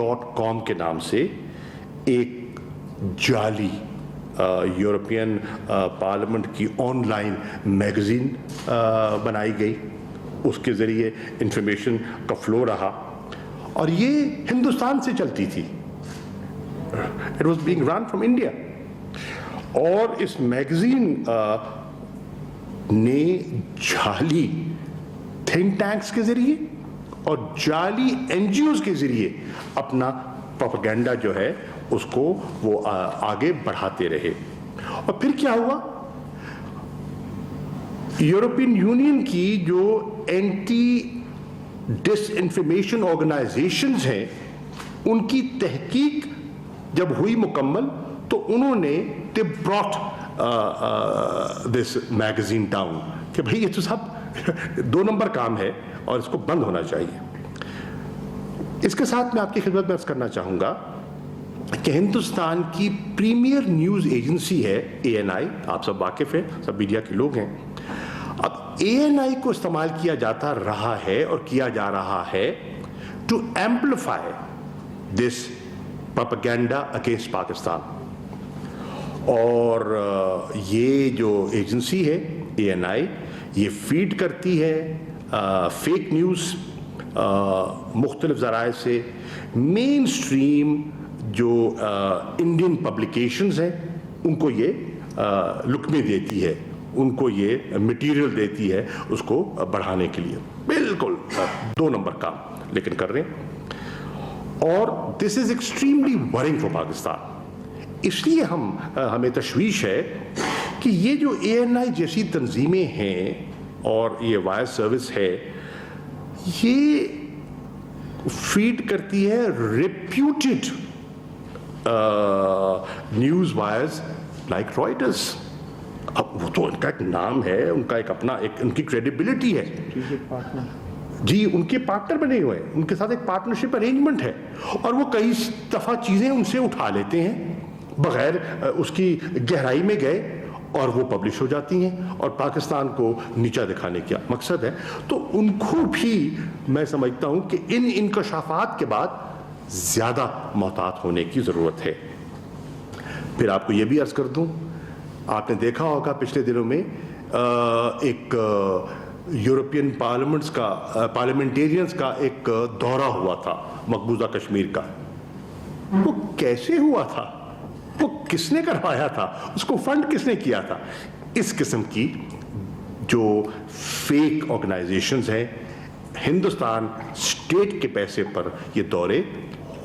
change.com کے نام سے ایک جعلی یورپین پارلیمنٹ کی آن لائن میگزین بنائی گئی. اس کے ذریعے انفارمیشن کا فلو رہا اور یہ ہندوستان سے چلتی تھی. It was being run from India. اور اس میگزین نے جعلی تھنک ٹینکس کے ذریعے اور جعلی این جی اوز کے ذریعے اپنا پروپیگنڈا جو ہے اس کو وہ آگے بڑھاتے رہے. اور پھر کیا ہوا؟ یورپین یونین کی جو اینٹی ڈس انفارمیشن آرگنائزیشنز ہیں ان کی تحقیق جب ہوئی مکمل تو انہوں نے they brought this magazine down کہ بھئی یہ تو سب 2 نمبر کام ہے اور اس کو بند ہونا چاہیے. اس کے ساتھ میں آپ کی خدمت میں عرض کرنا چاہوں گا کہ ہندوستان کی پریمیئر نیوز ایجنسی ہے ANI. آپ سب واقف ہیں, سب میڈیا کے لوگ ہیں. اب ANI کو استعمال کیا جاتا رہا ہے اور کیا جا رہا ہے to amplify this propaganda against Pakistan. اور یہ جو ایجنسی ہے ANI یہ فیڈ کرتی ہے فیک نیوز مختلف ذرائع سے. مین سٹریم جو انڈین پبلیکیشنز ہیں ان کو یہ لقمے دیتی ہے, ان کو یہ مٹیریل دیتی ہے اس کو بڑھانے کے لیے. بالکل 2 نمبر کام لیکن کر رہے ہیں. اور this is extremely worrying for Pakistan. اس لیے ہمیں تشویش ہے کہ یہ جو ANI جیسی تنظیمیں ہیں اور یہ وائر سروس ہے یہ فیڈ کرتی ہے ریپیوٹڈ نیوز وائرز لائک رائٹرز. اب وہ تو ان کا ایک نام ہے, ان کا ایک اپنا ان کی کریڈیبلٹی ہے. جی ان کے پارٹنر بنے ہوئے ہیں, ان کے ساتھ ایک پارٹنرشپ ارینجمنٹ ہے اور وہ کئی دفعہ چیزیں ان سے اٹھا لیتے ہیں بغیر اس کی گہرائی میں گئے اور وہ پبلش ہو جاتی ہیں اور پاکستان کو نیچا دکھانے کا مقصد ہے. تو ان کو بھی میں سمجھتا ہوں کہ ان انکشافات کے بعد زیادہ محتاط ہونے کی ضرورت ہے. پھر آپ کو یہ بھی عرض کر دوں, آپ نے دیکھا ہوگا پچھلے دنوں میں ایک یورپین پارلیمنٹیرینز کا ایک دورہ ہوا تھا مقبوضہ کشمیر کا. وہ کیسے ہوا تھا, وہ کس نے کروایا تھا, اس کو فنڈ کس نے کیا تھا؟ اس قسم کی جو فیک آرگنائزیشنز ہیں ہندوستان اسٹیٹ کے پیسے پر یہ دورے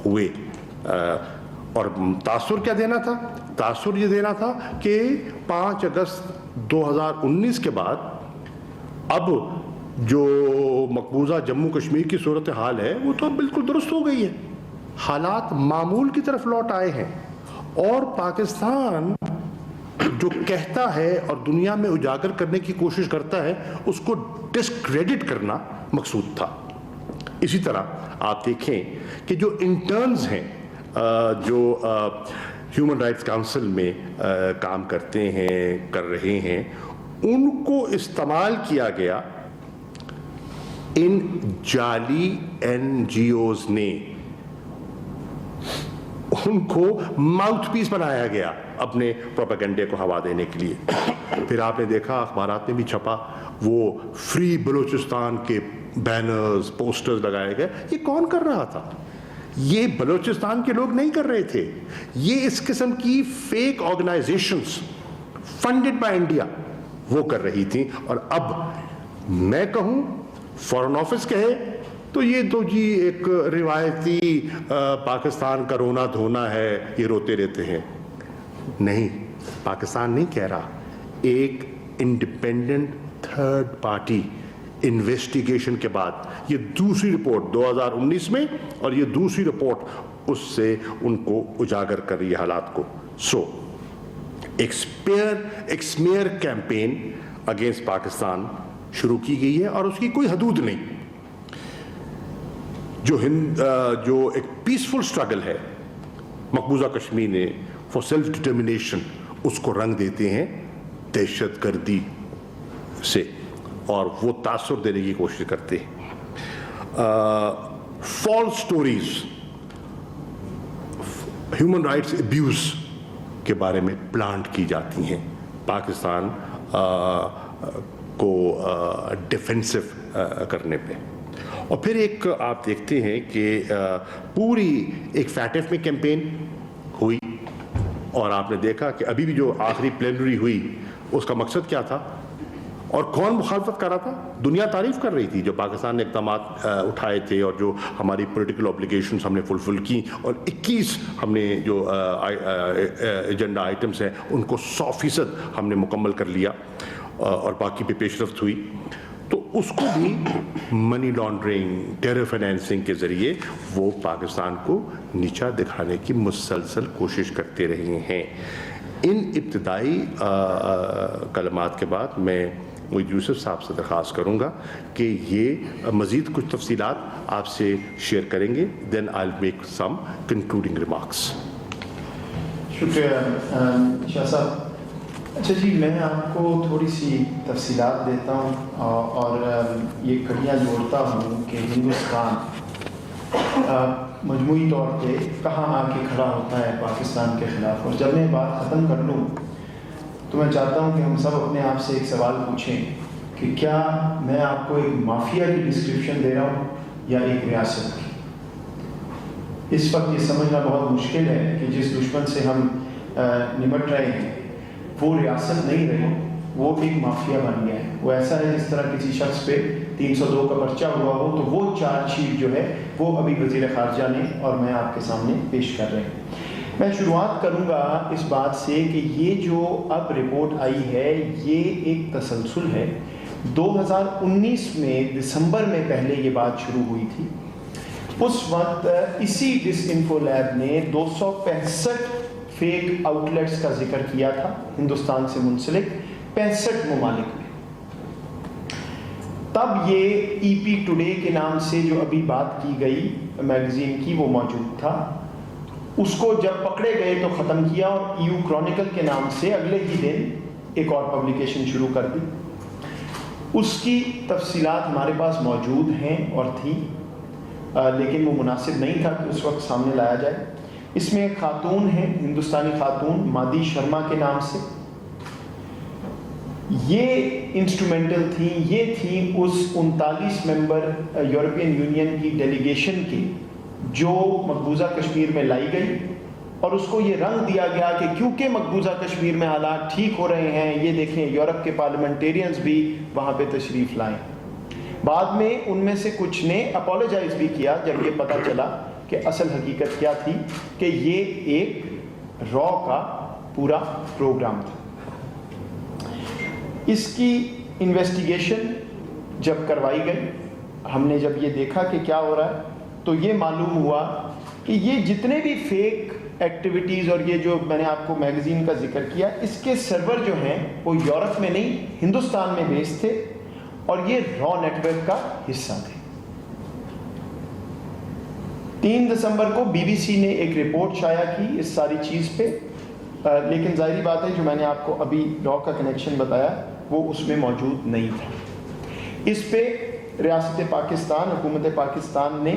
ہوئے. اور تاثر کیا دینا تھا؟ تاثر یہ دینا تھا کہ 5 اگست 2019 کے بعد اب جو مقبوضہ جموں کشمیر کی صورتحال ہے وہ تو اب بالکل درست ہو گئی ہے. حالات معمول کی طرف لوٹ آئے ہیں اور پاکستان جو کہتا ہے اور دنیا میں اجاگر کرنے کی کوشش کرتا ہے اس کو ڈسکریڈٹ کرنا مقصود تھا. اسی طرح آپ دیکھیں کہ جو انٹرنز ہیں جو ہیومن رائٹس کاؤنسل میں کام کرتے ہیں کر رہے ہیں ان کو استعمال کیا گیا ان جعلی NGOs نے. ان کو ماؤتھ پیس بنایا گیا اپنے پروپیگنڈے کو ہوا دینے کے لیے. پھر آپ نے دیکھا اخبارات میں بھی چھپا وہ فری بلوچستان کے بینرز پوسٹرز لگائے گئے. یہ کون کر رہا تھا؟ یہ بلوچستان کے لوگ نہیں کر رہے تھے, یہ اس قسم کی fake organisations funded by India وہ کر رہی تھیں. اور اب میں کہوں فارن آفس کہے تو یہ تو جی ایک روایتی پاکستان کا رونا دھونا ہے, یہ روتے رہتے ہیں. نہیں, پاکستان نہیں کہہ رہا, ایک انڈیپینڈنٹ تھرڈ پارٹی انویسٹیگیشن کے بعد یہ دوسری رپورٹ 2019 میں اور یہ دوسری رپورٹ اس سے ان کو اجاگر کر رہی ہے حالات کو. سو ایک سمیئر کیمپین اگینسٹ پاکستان شروع کی گئی ہے اور اس کی کوئی حدود نہیں. جو ایک پیسفل سٹرگل ہے مقبوضہ کشمیر نے فار سیلف ڈٹرمنیشن اس کو رنگ دیتے ہیں دہشت گردی سے اور وہ تاثر دینے کی کوشش کرتے ہیں. False stories human rights abuse کے بارے میں پلانٹ کی جاتی ہیں پاکستان کو ڈیفینسو کرنے پہ. اور پھر ایک آپ دیکھتے ہیں کہ پوری ایک فیٹف میں کیمپین ہوئی اور آپ نے دیکھا کہ ابھی بھی جو آخری پلینری ہوئی اس کا مقصد کیا تھا اور کون مخالفت کر رہا تھا؟ دنیا تعریف کر رہی تھی جو پاکستان نے اقدامات اٹھائے تھے اور جو ہماری پولیٹیکل اوبلیگیشنز ہم نے فلفل کی اور 21 ہم نے جو ایجنڈا آئٹمس ہیں ان کو 100% ہم نے مکمل کر لیا اور باقی پہ پیش رفت ہوئی. تو اس کو بھی منی لانڈرنگ ٹیرر فائنینسنگ کے ذریعے وہ پاکستان کو نیچا دکھانے کی مسلسل کوشش کرتے رہے ہیں. ان ابتدائی کلمات کے بعد میں محی یوسف صاحب سے درخواست کروں گا کہ یہ مزید کچھ تفصیلات آپ سے شیئر کریں گے. Then I will make some concluding remarks. شکریہ شاہ صاحب. اچھا جی، میں آپ کو تھوڑی سی تفصیلات دیتا ہوں اور یہ کڑیاں جوڑتا ہوں کہ ہندوستان مجموعی طور پہ کہاں آ کے کھڑا ہوتا ہے پاکستان کے خلاف. اور جب میں بات ختم کر لوں تو میں چاہتا ہوں کہ ہم سب اپنے آپ سے ایک سوال پوچھیں کہ کیا میں آپ کو ایک مافیا کی ڈسکرپشن دے رہا ہوں یا ایک ریاست کی. اس وقت یہ سمجھنا بہت مشکل ہے کہ جس دشمن سے ہم نمٹ رہے ہیں وہ ریاست نہیں رہی، وہ ایک مافیا بن گیا ہے. وہ ایسا ہے جس طرح کسی شخص پہ 302 کا پرچہ ہوا ہو تو وہ چارج شیٹ جو ہے وہ ابھی وزیر خارجہ نے اور میں آپ کے سامنے پیش کر رہے ہیں. میں شروعات کروں گا اس بات سے کہ یہ جو اب رپورٹ آئی ہے یہ ایک تسلسل ہے. 2019 میں دسمبر میں پہلے یہ بات شروع ہوئی تھی. اس وقت اسی ڈس انفو لیب نے 265 فیک آؤٹ لیٹس کا ذکر کیا تھا ہندوستان سے منسلک 65 ممالک میں. تب یہ ای پی ٹوڈے کے نام سے جو ابھی بات کی گئی میگزین کی وہ موجود تھا. اس کو جب پکڑے گئے تو ختم کیا اور ایو کرونیکل کے نام سے اگلے ہی دن ایک اور پبلیکیشن شروع کر دی. اس کی تفصیلات ہمارے پاس موجود ہیں اور تھیں لیکن وہ مناسب نہیں تھا کہ اس وقت سامنے لایا جائے. اس میں ایک خاتون ہے، ہندوستانی خاتون مادی شرما کے نام سے. یہ انسٹرومنٹل تھیں، یہ تھیں اس 39 ممبر یورپین یونین کی ڈیلیگیشن کی جو مقبوضہ کشمیر میں لائی گئی اور اس کو یہ رنگ دیا گیا کہ کیونکہ مقبوضہ کشمیر میں حالات ٹھیک ہو رہے ہیں یہ دیکھیں یورپ کے پارلیمنٹیرینز بھی وہاں پہ تشریف لائیں. بعد میں ان میں سے کچھ نے اپولوجائز بھی کیا جب یہ پتہ چلا کہ اصل حقیقت کیا تھی کہ یہ ایک را کا پورا پروگرام تھا. اس کی انویسٹیگیشن جب کروائی گئی، ہم نے جب یہ دیکھا کہ کیا ہو رہا ہے تو یہ معلوم ہوا کہ یہ جتنے بھی فیک ایکٹیویٹیز اور یہ جو میں نے آپ کو میگزین کا ذکر کیا اس کے سرور جو ہیں وہ یورپ میں نہیں ہندوستان میں بیس تھے اور یہ را نیٹ ورک کا حصہ تھے. 3 دسمبر کو بی بی سی نے ایک رپورٹ شائع کی اس ساری چیز پہ، لیکن ظاہری بات ہے جو میں نے آپ کو ابھی را کا کنیکشن بتایا وہ اس میں موجود نہیں تھا. اس پہ ریاست پاکستان، حکومت پاکستان نے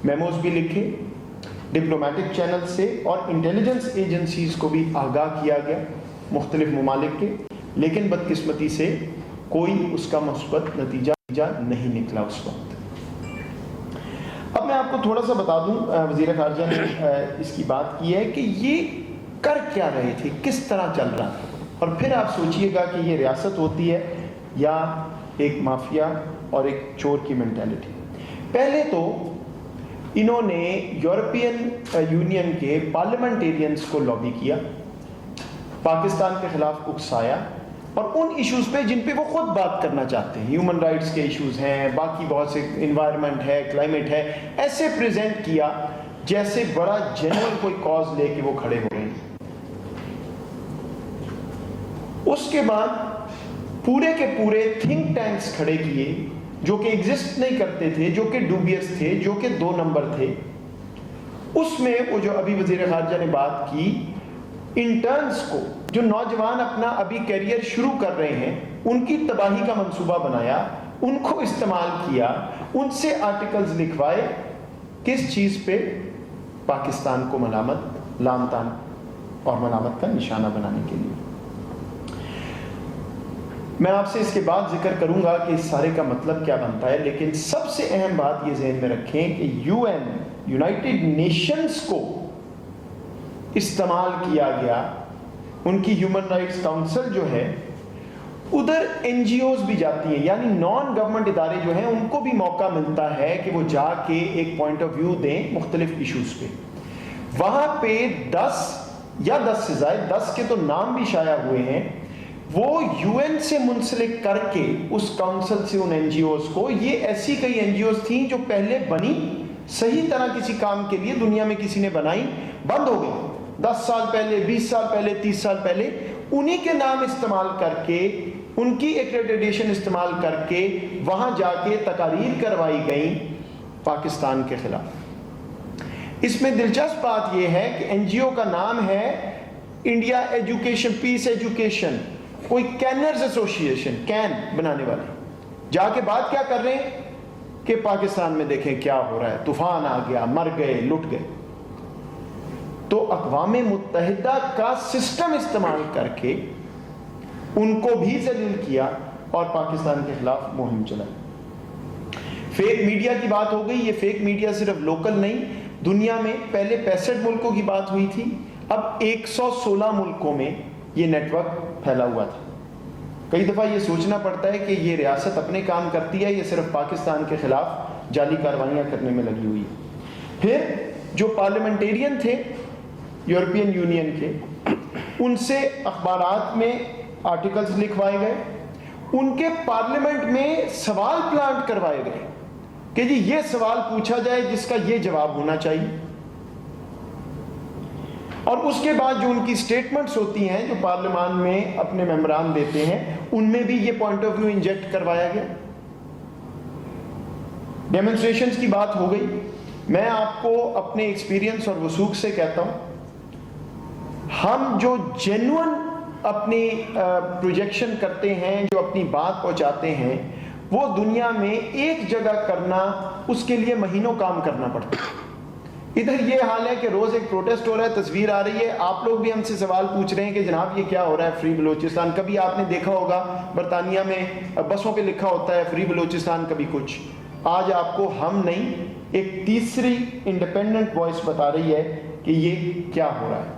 میموز بھی لکھے، ڈپلومیٹک چینل سے اور انٹیلیجنس ایجنسیز کو بھی آگاہ کیا گیا مختلف ممالک کے، لیکن بدقسمتی سے کوئی اس کا مثبت نتیجہ نہیں نکلا اس وقت. اب میں آپ کو تھوڑا سا بتا دوں، وزیر خارجہ نے اس کی بات کی ہے کہ یہ کر کیا رہے تھے، کس طرح چل رہا تھا، اور پھر آپ سوچئے گا کہ یہ ریاست ہوتی ہے یا ایک مافیا اور ایک چور کی مینٹیلٹی. پہلے تو انہوں نے یورپین یونین کے پارلیمنٹیرینز کو لابی کیا، پاکستان کے خلاف اکسایا اور ان ایشوز پہ جن پہ وہ خود بات کرنا چاہتے ہیں، ہیومن رائٹس کے ایشوز ہیں، باقی بہت سے انوائرمنٹ ہے، کلائمیٹ ہے، ایسے پریزنٹ کیا جیسے بڑا جنرل کوئی کاز لے کے وہ کھڑے ہو رہے ہیں. اس کے بعد پورے کے پورے تھنک ٹینکس کھڑے کیے جو کہ ایگزسٹ نہیں کرتے تھے، جو کہ ڈوبیس تھے، جو کہ 2 نمبر تھے. اس میں وہ جو ابھی وزیر خارجہ نے بات کی، انٹرنز کو جو نوجوان اپنا ابھی کیریئر شروع کر رہے ہیں ان کی تباہی کا منصوبہ بنایا، ان کو استعمال کیا، ان سے آرٹیکلز لکھوائے. کس چیز پہ؟ پاکستان کو ملامت لام تان اور ملامت کا نشانہ بنانے کے لیے. میں آپ سے اس کے بعد ذکر کروں گا کہ اس سارے کا مطلب کیا بنتا ہے، لیکن سب سے اہم بات یہ ذہن میں رکھیں کہ یونائٹڈ نیشنز کو استعمال کیا گیا. ان کی ہیومن رائٹس کاؤنسل جو ہے ادھر این جی اوز بھی جاتی ہیں، یعنی نان گورنمنٹ ادارے جو ہیں ان کو بھی موقع ملتا ہے کہ وہ جا کے ایک پوائنٹ آف ویو دیں مختلف ایشوز پہ. وہاں پہ 10 یا 10 سے زائد، 10 کے تو نام بھی شائع ہوئے ہیں، وہ یو این سے منسلک کر کے اس کاؤنسل سے ان این جی اوز کو، یہ ایسی کئی این جی اوز تھیں جو پہلے بنی صحیح طرح کسی کام کے لیے دنیا میں کسی نے بنائی، بند ہو گئی 10 سال پہلے، 20 سال پہلے، 30 سال پہلے، انہی کے نام استعمال کر کے، ان کی ایکریڈیٹیشن استعمال کر کے وہاں جا کے تقاریر کروائی گئیں پاکستان کے خلاف. اس میں دلچسپ بات یہ ہے کہ این جی او کا نام ہے انڈیا ایجوکیشن پیس ایجوکیشن، کوئی کینرز ایسوسیشن، کین بنانے والے. جا کے بات کیا کر رہے ہیں کہ پاکستان میں دیکھیں کیا ہو رہا ہے، طوفان آ گیا، مر گئے، لٹ گئے. تو اقوام متحدہ کا سسٹم استعمال کر کے ان کو بھی ذلیل کیا اور پاکستان کے خلاف مہم چلائی. فیک میڈیا کی بات ہو گئی. یہ فیک میڈیا صرف لوکل نہیں، دنیا میں پہلے 65 ملکوں کی بات ہوئی تھی، اب 116 ملکوں میں یہ نیٹ ورک پھیلا ہوا تھا. کئی دفعہ یہ سوچنا پڑتا ہے کہ یہ ریاست اپنے کام کرتی ہے، یہ صرف پاکستان کے خلاف جعلی کاروائیاں کرنے میں لگی ہوئی ہے. پھر جو پارلیمنٹیرین تھے یورپین یونین کے، ان سے اخبارات میں آرٹیکلز لکھوائے گئے، ان کے پارلیمنٹ میں سوال پلانٹ کروائے گئے کہ جی یہ سوال پوچھا جائے جس کا یہ جواب ہونا چاہیے. اور اس کے بعد جو ان کی سٹیٹمنٹس ہوتی ہیں جو پارلیمان میں اپنے ممبران دیتے ہیں، ان میں بھی یہ پوائنٹ آف ویو انجیکٹ کروایا گیا. ڈیمونسٹریشنز کی بات ہو گئی. میں آپ کو اپنے ایکسپیرینس اور وثوق سے کہتا ہوں، ہم جو جینوئن اپنی پروجیکشن کرتے ہیں، جو اپنی بات پہنچاتے ہیں، وہ دنیا میں ایک جگہ کرنا، اس کے لیے مہینوں کام کرنا پڑتا ہے. ادھر یہ حال ہے کہ روز ایک پروٹیسٹ ہو رہا ہے، تصویر آ رہی ہے، آپ لوگ بھی ہم سے سوال پوچھ رہے ہیں کہ جناب یہ کیا ہو رہا ہے فری بلوچستان. کبھی آپ نے دیکھا ہوگا برطانیہ میں بسوں پہ لکھا ہوتا ہے فری بلوچستان، کبھی کچھ. آج آپ کو ہم نہیں، ایک تیسری انڈیپینڈنٹ وائس بتا رہی ہے کہ یہ کیا ہو رہا ہے.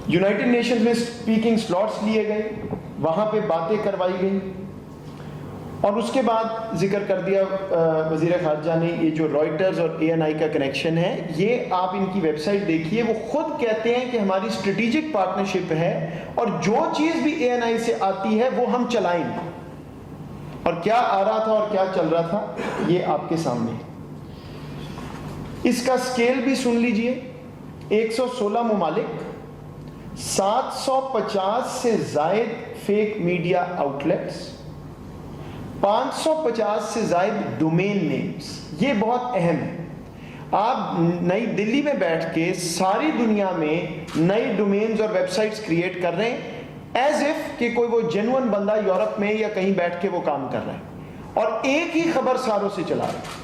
یونائٹڈ نیشنز میں اسپیکنگ سلاٹس لیے گئے، وہاں پہ باتیں کروائی گئیں. اور اس کے بعد ذکر کر دیا وزیر خارجہ نے، یہ جو رائٹرز اور اے این آئی کا کنیکشن ہے، یہ آپ ان کی ویب سائٹ دیکھیے، وہ خود کہتے ہیں کہ ہماری اسٹریٹجک پارٹنرشپ ہے اور جو چیز بھی اے این آئی سے آتی ہے وہ ہم چلائیں گے. اور کیا آ رہا تھا اور کیا چل رہا تھا یہ آپ کے سامنے ہے. اس کا سکیل بھی سن لیجئے. 116 ممالک، 750 سے زائد فیک میڈیا آؤٹ لیٹس، 550 سے زائد ڈومین نیمز. یہ بہت اہم ہے. آپ نئی دلی میں بیٹھ کے ساری دنیا میں نئی ڈومینز اور ویب سائٹس کریٹ کر رہے ہیں ایز اف کہ کوئی وہ جینوئن بندہ یورپ میں یا کہیں بیٹھ کے وہ کام کر رہا ہے اور ایک ہی خبر ساروں سے چلا رہا ہے.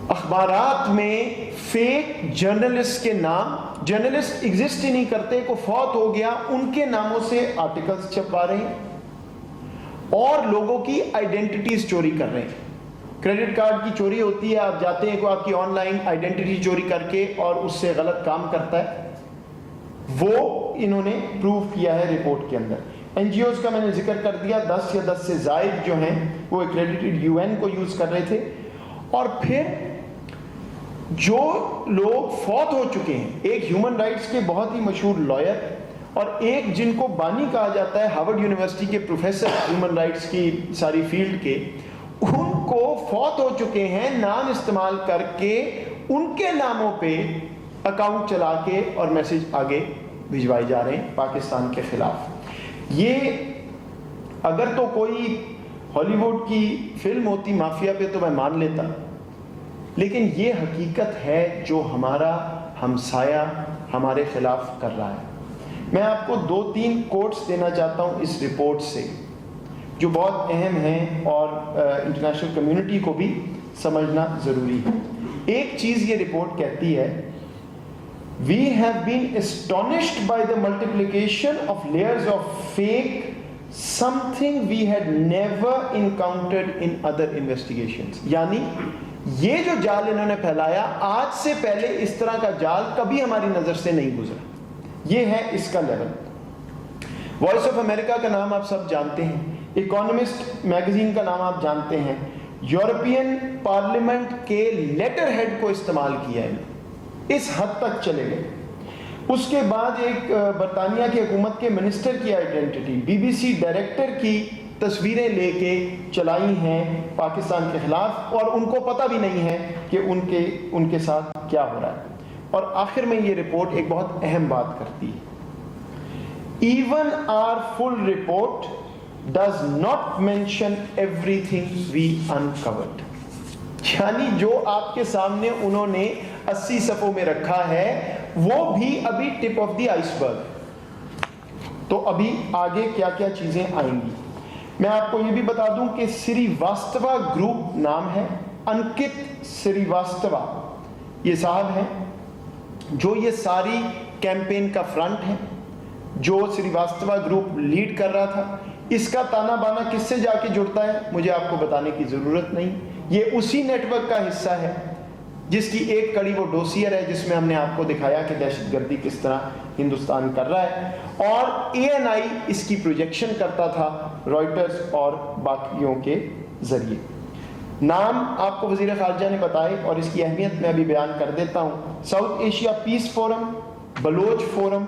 اخبارات میں فیک جرنلسٹ کے نام، جرنلسٹ ایگزسٹ ہی نہیں کرتے، کو فوت ہو گیا، ان کے ناموں سے آرٹیکلز چھپوا رہے ہیں اور لوگوں کی آئیڈینٹیٹیز چوری کر رہے ہیں. کریڈٹ کارڈ کی چوری ہوتی ہے، آپ جاتے ہیں کوئی آپ کی آن لائن آئیڈینٹیٹی چوری کر کے اور اس سے غلط کام کرتا ہے، وہ انہوں نے پروو کیا ہے رپورٹ کے اندر. این جی اوز کا میں نے ذکر کر دیا، 10 یا 10 سے زائد جو ہیں وہ ایکریڈیٹڈ یو این کو یوز کر رہے تھے. اور پھر جو لوگ فوت ہو چکے ہیں، ایک ہیومن رائٹس کے بہت ہی مشہور لائر اور ایک جن کو بانی کہا جاتا ہے، ہارورڈ یونیورسٹی کے پروفیسر ہیومن رائٹس کی ساری فیلڈ کے، ان کو فوت ہو چکے ہیں، نام استعمال کر کے ان کے ناموں پہ اکاؤنٹ چلا کے اور میسج آگے بھجوائے جا رہے ہیں پاکستان کے خلاف. یہ اگر تو کوئی ہالی ووڈ کی فلم ہوتی مافیا پہ تو میں مان لیتا، لیکن یہ حقیقت ہے جو ہمارا ہمسایہ ہمارے خلاف کر رہا ہے. میں آپ کو 2-3 کوٹس دینا چاہتا ہوں اس رپورٹ سے جو بہت اہم ہیں اور انٹرنیشنل کمیونٹی کو بھی سمجھنا ضروری ہے. ایک چیز یہ رپورٹ کہتی ہے, we have been astonished by the multiplication of layers of fake, something we had never encountered in other investigations. یعنی یہ جو جال انہوں نے پھیلایا, آج سے پہلے اس طرح کا جال کبھی ہماری نظر سے نہیں گزرا. یہ ہے اس کا لیول. وائس آف امریکہ کا نام آپ سب جانتے ہیں, اکانومسٹ میگزین کا نام آپ جانتے ہیں, یورپین پارلیمنٹ کے لیٹر ہیڈ کو استعمال کیا ہے, اس حد تک چلے گئے. اس کے بعد ایک برطانیہ کی حکومت کے منسٹر کی identity, B B C director کی تصویریں لے کے چلائی ہیں پاکستان کے خلاف, اور ان کو پتہ بھی نہیں ہے کہ ان کے ساتھ کیا ہو رہا ہے. اور آخر میں یہ رپورٹ ایک بہت اہم بات کرتی ہے, even our full report does not mention everything we uncovered. یعنی جو آپ کے سامنے انہوں نے 80 صفحوں میں رکھا ہے وہ بھی ابھی ٹپ آف دی آئس برگ. تو ابھی آگے کیا کیا چیزیں آئیں گی. میں آپ کو یہ بھی بتا دوں کہ سری واستوا گروپ نام ہے, انکت سری واستوا یہ صاحب ہیں جو یہ ساری کیمپین کا فرنٹ ہے, جو سری واستوا گروپ لیڈ کر رہا تھا. اس کا تانا بانا کس سے جا کے جڑتا ہے مجھے آپ کو بتانے کی ضرورت نہیں. یہ اسی نیٹ ورک کا حصہ ہے جس کی ایک کڑی وہ ڈوسیئر ہے جس میں ہم نے آپ کو دکھایا کہ دہشت گردی کس طرح ہندوستان کر رہا ہے, اور ANI اس کی پروجیکشن کرتا تھا رائٹرز اور باقیوں کے ذریعے. نام آپ کو وزیر خارجہ نے بتائے اور اس کی اہمیت میں ابھی بیان کر دیتا ہوں. South Asia peace forum, Baloch forum,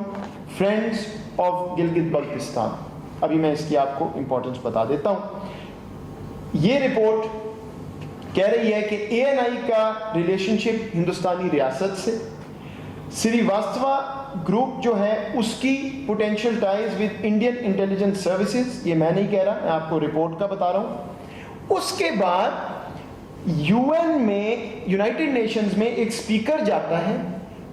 friends of Gilgit Baltistan. ابھی میں اس کی آپ کو امپورٹنس بتا دیتا ہوں. یہ رپورٹ کہہ رہی ہے کہ ANI کا ریلیشن شپ ہندوستانی ریاست سے, سری واستوا گروپ جو ہے اس کی potential ties with Indian intelligence services, یہ میں نہیں کہہ رہا, میں آپ کو رپورٹ کا بتا رہا ہوں. اس کے بعد UN میں, یونائٹڈ نیشنز میں ایک اسپیکر جاتا ہے,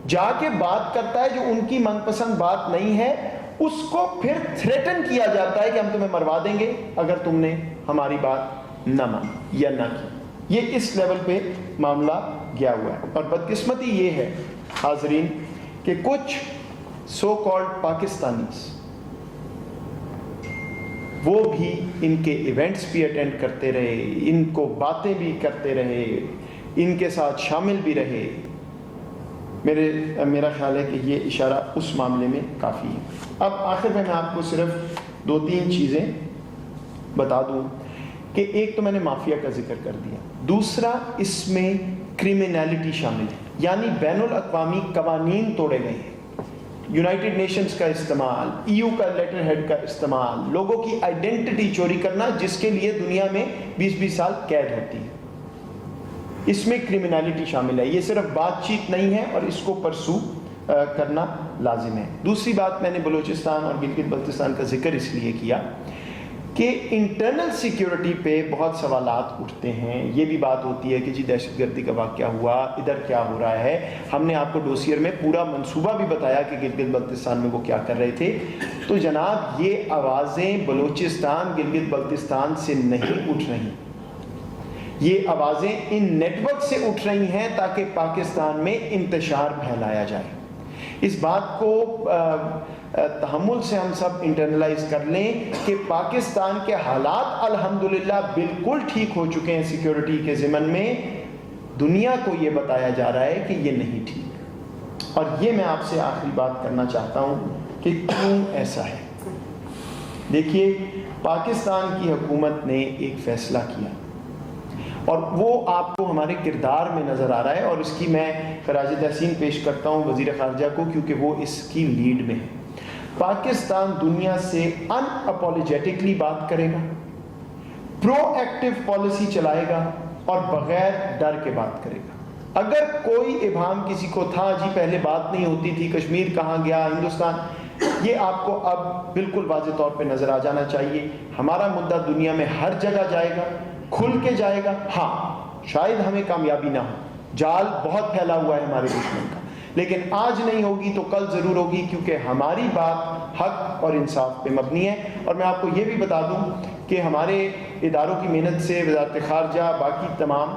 جا کے بات کرتا ہے جو ان کی من پسند بات نہیں ہے, اس کو پھر تھریٹن کیا جاتا ہے کہ ہم تمہیں مروا دیں گے اگر تم نے ہماری بات نہ مانی یا نہ کی. یہ اس لیول پہ معاملہ گیا ہوا ہے. اور بدقسمتی یہ ہے حاضرین کہ کچھ سو کالڈ پاکستانیز وہ بھی ان کے ایونٹس بھی اٹینڈ کرتے رہے, ان کو باتیں بھی کرتے رہے, ان کے ساتھ شامل بھی رہے. میرا خیال ہے کہ یہ اشارہ اس معاملے میں کافی ہے. اب آخر میں آپ کو صرف 2-3 چیزیں بتا دوں کہ ایک تو میں نے مافیا کا ذکر کر دیا, دوسرا اس میں کرمینالٹی شامل ہے, یعنی بین الاقوامی قوانین توڑے گئے ہیں, یونائٹڈ نیشنز کا استعمال, EU کا لیٹر ہیڈ کا استعمال, لوگوں کی آئیڈینٹی چوری کرنا جس کے لیے دنیا میں 20-20 سال قید ہوتی ہے. اس میں کرمینالٹی شامل ہے. یہ صرف بات چیت نہیں ہے اور اس کو پرسو کرنا لازم ہے. دوسری بات میں نے بلوچستان اور گلگت بلتستان کا ذکر اس لیے کیا کہ انٹرنل سیکیورٹی پہ بہت سوالات اٹھتے ہیں. یہ بھی بات ہوتی ہے کہ جی دہشت گردی کا واقعہ ہوا, ادھر کیا ہو رہا ہے. ہم نے آپ کو ڈوسیئر میں پورا منصوبہ بھی بتایا کہ گلگت بلتستان میں وہ کیا کر رہے تھے. تو جناب یہ آوازیں بلوچستان گلگت بلتستان سے نہیں اٹھ رہی, یہ آوازیں ان نیٹ ورک سے اٹھ رہی ہیں تاکہ پاکستان میں انتشار پھیلایا جائے. اس بات کو تحمل سے ہم سب انٹرنلائز کر لیں کہ پاکستان کے حالات الحمدللہ بالکل ٹھیک ہو چکے ہیں سیکیورٹی کے ضمن میں. دنیا کو یہ بتایا جا رہا ہے کہ یہ نہیں ٹھیک. اور یہ میں آپ سے آخری بات کرنا چاہتا ہوں کہ کیوں ایسا ہے. دیکھیے پاکستان کی حکومت نے ایک فیصلہ کیا اور وہ آپ کو ہمارے کردار میں نظر آ رہا ہے, اور اس کی میں خراج تحسین پیش کرتا ہوں وزیر خارجہ کو کیونکہ وہ اس کی لیڈ میں ہے. پاکستان دنیا سے ان اپولوجیٹکلی بات کرے گا, پرو ایکٹیو پالیسی چلائے گا اور بغیر ڈر کے بات کرے گا. اگر کوئی ابہام کسی کو تھا جی پہلے بات نہیں ہوتی تھی, کشمیر کہاں گیا, ہندوستان, یہ آپ کو اب بالکل واضح طور پہ نظر آ جانا چاہیے. ہمارا مدعا دنیا میں ہر جگہ جائے گا, کھل کے جائے گا. ہاں شاید ہمیں کامیابی نہ ہو, جال بہت پھیلا ہوا ہے ہمارے دشمن کا, لیکن آج نہیں ہوگی تو کل ضرور ہوگی کیونکہ ہماری بات حق اور انصاف پہ مبنی ہے. اور میں آپ کو یہ بھی بتا دوں کہ ہمارے اداروں کی محنت سے وزارت خارجہ باقی تمام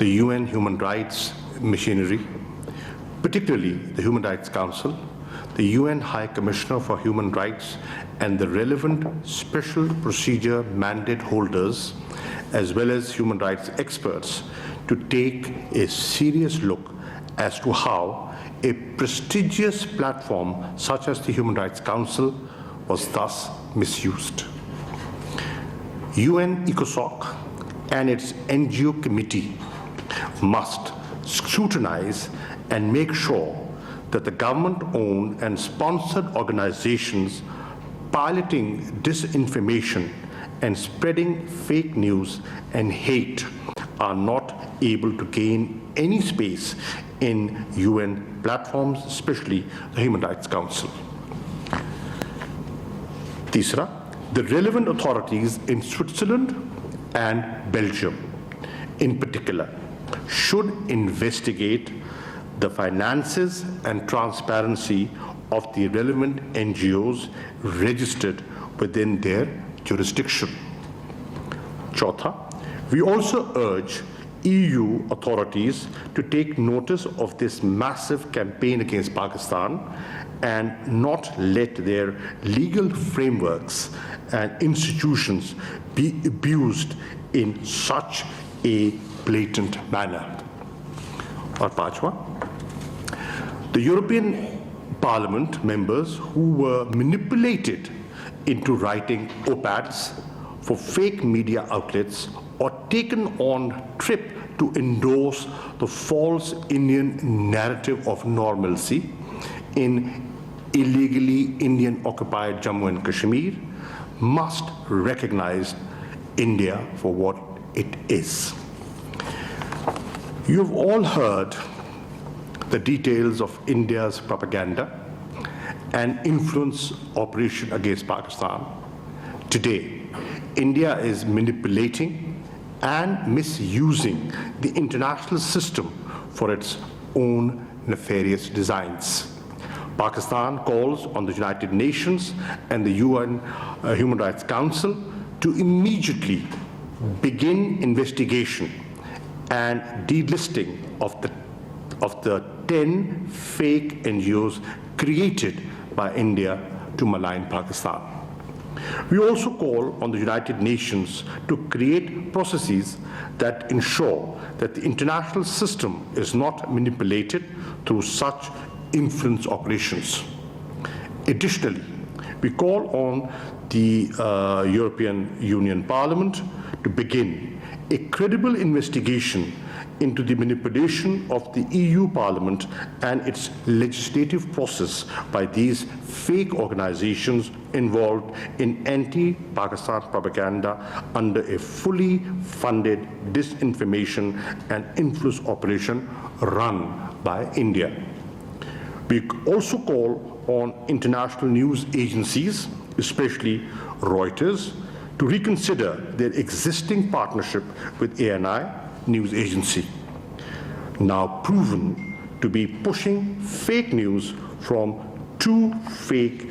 the UN Human Rights machinery, particularly the Human Rights Council, the UN High Commissioner for Human Rights, and the relevant special procedure mandate holders, as well as human rights experts, to take a serious look as to how a prestigious platform such as the Human Rights Council was thus misused. UN ECOSOC and its NGO committee must scrutinize and make sure that the government-owned and sponsored organizations piloting disinformation and spreading fake news and hate are not able to gain any space in UN platforms, especially the Human Rights Council. Tisra, the relevant authorities in Switzerland and Belgium in particular should investigate the finances and transparency of the relevant NGOs registered within their jurisdiction. Chautha, we also urge EU authorities to take notice of this massive campaign against Pakistan and not let their legal frameworks and institutions be abused in such a blatant manner. Or Pachwa, the European Parliament members who were manipulated into writing op-eds for fake media outlets or taken on trip to endorse the false Indian narrative of normalcy in illegally Indian-occupied Jammu and Kashmir must recognize India for what it is. You've all heard the details of India's propaganda and influence operation against Pakistan. Today, India is manipulating and misusing the international system for its own nefarious designs. Pakistan calls on the United Nations and the UN Human Rights Council to immediately begin investigation and delisting of the 10 fake NGOs created by India to malign Pakistan. We also call on the United Nations to create processes that ensure that the international system is not manipulated through such influence operations. Additionally, we call on the European Union Parliament to begin a credible investigation into the manipulation of the EU Parliament and its legislative process by these fake organizations involved in anti-Pakistan propaganda under a fully funded disinformation and influence operation run by India. We also call on international news agencies, especially Reuters, to reconsider their existing partnership with ANI News Agency, now proven to be pushing fake news from two fake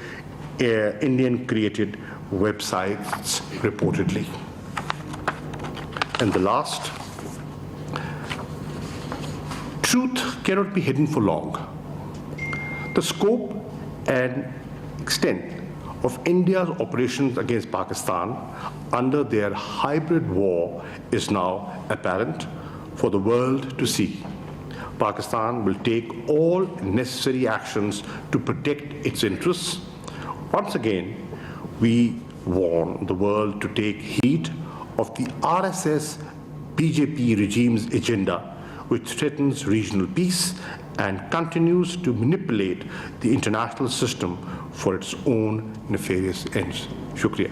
Indian-created websites reportedly. And the last, truth cannot be hidden for long. The scope and extent of India's operations against Pakistan under their hybrid war is now apparent for the world to see. Pakistan will take all necessary actions to protect its interests. Once again, we warn the world to take heed of the RSS BJP regime's agenda, which threatens regional peace and continues to manipulate the international system for its own nefarious ends. Shukriya.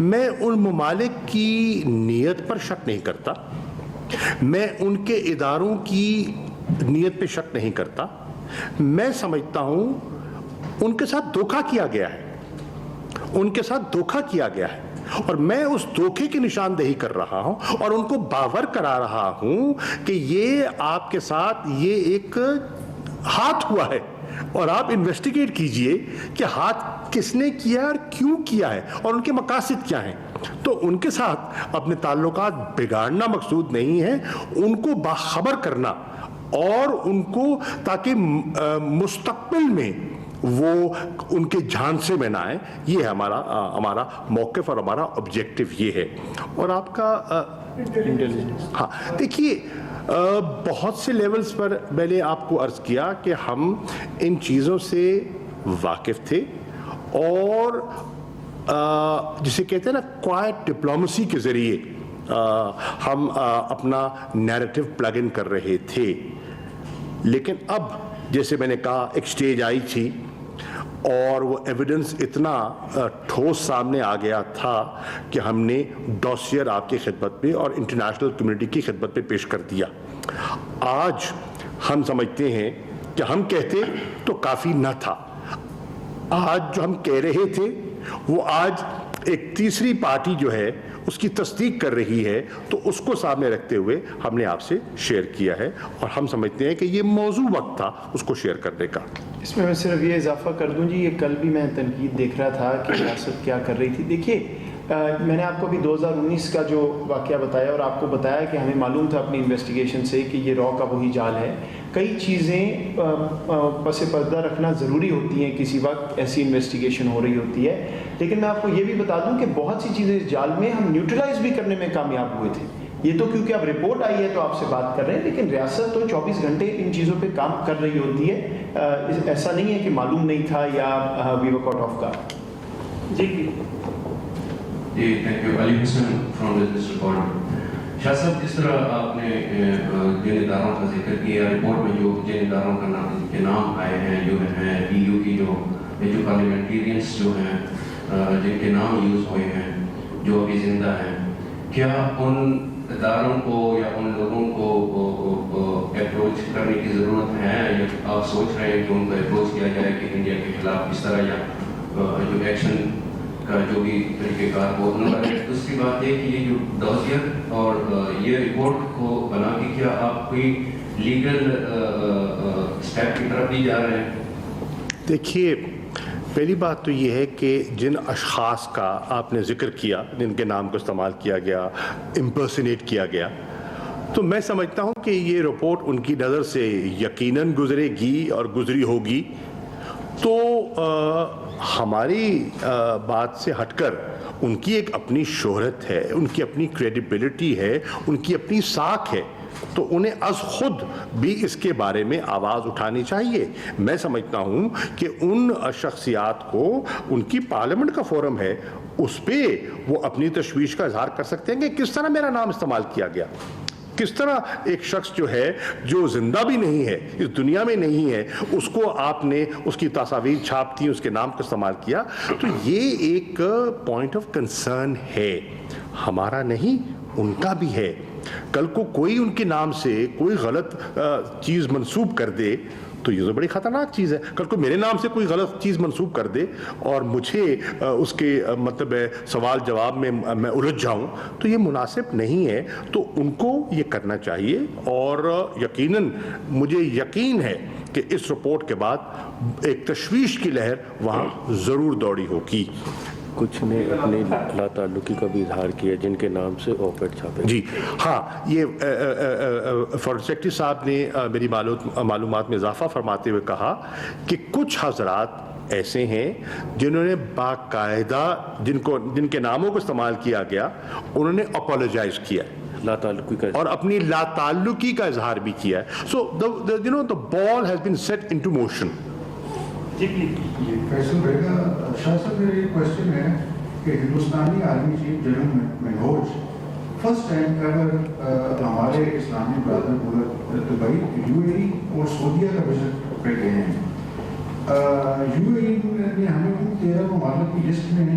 میں ان ممالک کی نیت پر شک نہیں کرتا, میں ان کے اداروں کی نیت پہ شک نہیں کرتا. میں سمجھتا ہوں ان کے ساتھ دھوکہ کیا گیا ہے, ان کے ساتھ دھوکہ کیا گیا ہے, اور میں اس دھوکے کی نشاندہی کر رہا ہوں اور ان کو باور کرا رہا ہوں کہ یہ آپ کے ساتھ یہ ایک ہاتھ ہوا ہے, اور آپ انویسٹیگیٹ کیجئے کہ ہاتھ کس نے کیا اور کیوں کیا ہے اور ان کے مقاصد کیا ہیں. تو ان کے ساتھ اپنے تعلقات بگاڑنا مقصود نہیں ہے, ان کو باخبر کرنا اور ان کو تاکہ مستقبل میں وہ ان کے جھانسے میں نہ آئے, یہ ہمارا موقف اور ہمارا آبجیکٹو یہ ہے. اور آپ کا ہاں دیکھیے, بہت سے لیولز پر میں نے آپ کو عرض کیا کہ ہم ان چیزوں سے واقف تھے, اور جسے کہتے ہیں نا کوائٹ ڈپلومیسی کے ذریعے ہم اپنا نیریٹو پلگ ان کر رہے تھے. لیکن اب جیسے میں نے کہا ایک سٹیج آئی تھی اور وہ ایویڈنس اتنا ٹھوس سامنے آ گیا تھا کہ ہم نے ڈوسیئر آپ کی خدمت میں اور انٹرنیشنل کمیونٹی کی خدمت میں پیش کر دیا. آج ہم سمجھتے ہیں کہ ہم کہتے تو کافی نہ تھا, آج جو ہم کہہ رہے تھے وہ آج ایک تیسری پارٹی جو ہے اس کی تصدیق کر رہی ہے, تو اس کو سامنے رکھتے ہوئے ہم نے آپ سے شیئر کیا ہے, اور ہم سمجھتے ہیں کہ یہ موضوع وقت تھا اس کو شیئر کرنے کا. اس میں صرف یہ اضافہ کر دوں جی, یہ کل بھی میں تنقید دیکھ رہا تھا کہ ریاست کیا کر رہی تھی. دیکھیے میں نے آپ کو بھی 2019 کا جو واقعہ بتایا اور آپ کو بتایا کہ ہمیں معلوم تھا اپنی انویسٹیگیشن سے کہ یہ را کا وہی جال ہے. کئی چیزیں پس پردہ رکھنا ضروری ہوتی ہیں کسی وقت ایسی انویسٹیگیشن ہو رہی ہوتی ہے, لیکن میں آپ کو یہ بھی بتا دوں کہ بہت سی چیزیں اس جال میں ہم نیوٹرلائز بھی کرنے میں کامیاب ہوئے تھے. یہ تو کیونکہ اب رپورٹ آئی ہے تو آپ سے بات کر رہے ہیں, لیکن ریاست تو 24 گھنٹے ان چیزوں پہ کام کر رہی ہوتی ہے. ایسا نہیں ہے کہ معلوم نہیں تھا یا we were caught off guard. جی thank you. Ali Hasan from business report. Shah صاحب, جس طرح آپ نے جن اداروں کا ذکر کیا رپورٹ میں, جو جن اداروں کا نام کے نام آئے ہیں جو ہیں ای یو کی جو پارلیمنٹیرینس جو ہیں جن کے نام یوز ہوئے ہیں جو ابھی زندہ ہیں, کیا ان اداروں کو یا ان لوگوں کو اپروچ کرنے کی ضرورت ہے, یا آپ سوچ رہے ہیں کہ ان کو اپروچ کیا جائے کہ انڈیا کے خلاف اس طرح یا جو ایکشن کا جو بھی طریقہ کار ہو. نمبر ایک. دوسری بات یہ کہ یہ جو ڈوزیئر اور یہ رپورٹ کو بنا کے کیا آپ کوئی لیگل اسٹیپ کی طرف بھی جا رہے ہیں؟ دیکھیے, پہلی بات تو یہ ہے کہ جن اشخاص کا آپ نے ذکر کیا, جن کے نام کو استعمال کیا گیا, امپرسنیٹ کیا گیا, تو میں سمجھتا ہوں کہ یہ رپورٹ ان کی نظر سے یقیناً گزرے گی اور گزری ہوگی. تو ہماری بات سے ہٹ کر ان کی ایک اپنی شہرت ہے, ان کی اپنی کریڈیبلٹی ہے, ان کی اپنی ساکھ ہے, تو انہیں از خود بھی اس کے بارے میں آواز اٹھانی چاہیے. میں سمجھتا ہوں کہ ان شخصیات کو, ان کی پارلیمنٹ کا فورم ہے, اس پہ وہ اپنی تشویش کا اظہار کر سکتے ہیں کہ کس طرح میرا نام استعمال کیا گیا, کس طرح ایک شخص جو ہے جو زندہ بھی نہیں ہے, اس دنیا میں نہیں ہے, اس کو آپ نے اس کی تصاویر چھاپ دی, اس کے نام کو استعمال کیا. تو یہ ایک پوائنٹ آف کنسرن ہے, ہمارا نہیں ان کا بھی ہے. کل کو کوئی ان کے نام سے کوئی غلط چیز منسوب کر دے تو یہ تو بڑی خطرناک چیز ہے. کل کو میرے نام سے کوئی غلط چیز منسوب کر دے اور مجھے اس کے مطلب سوال جواب میں الجھ جاؤں, تو یہ مناسب نہیں ہے. تو ان کو یہ کرنا چاہیے, اور یقیناً مجھے یقین ہے کہ اس رپورٹ کے بعد ایک تشویش کی لہر وہاں ضرور دوڑی ہوگی. کچھ نے اپنی لا تعلقی کا بھی اظہار کیا جن کے نام سے اوپیڈ چھاپے. جی ہاں, یہ فورین سیکرٹری صاحب نے میری معلومات میں اضافہ فرماتے ہوئے کہا کہ کچھ حضرات ایسے ہیں جنہوں نے باقاعدہ جن کے ناموں کو استعمال کیا گیا, انہوں نے اپولوجائز کیا لا تعلقی کا اور اپنی لا تعلقی کا اظہار بھی کیا ہے. So the ball has been set into motion. جی پلیز. فیصل بھائی کا شاہ صاحب میرا یہ کوشچن ہے کہ ہندوستانی army chief general Manoj first time ever ہمارے اسلامی برادر ملک دبئی یو اے ای اور سعودیہ کا وزٹ پہ گئے ہیں. یو اے ای نے ہمیں ان 13 ممالک کی لسٹ میں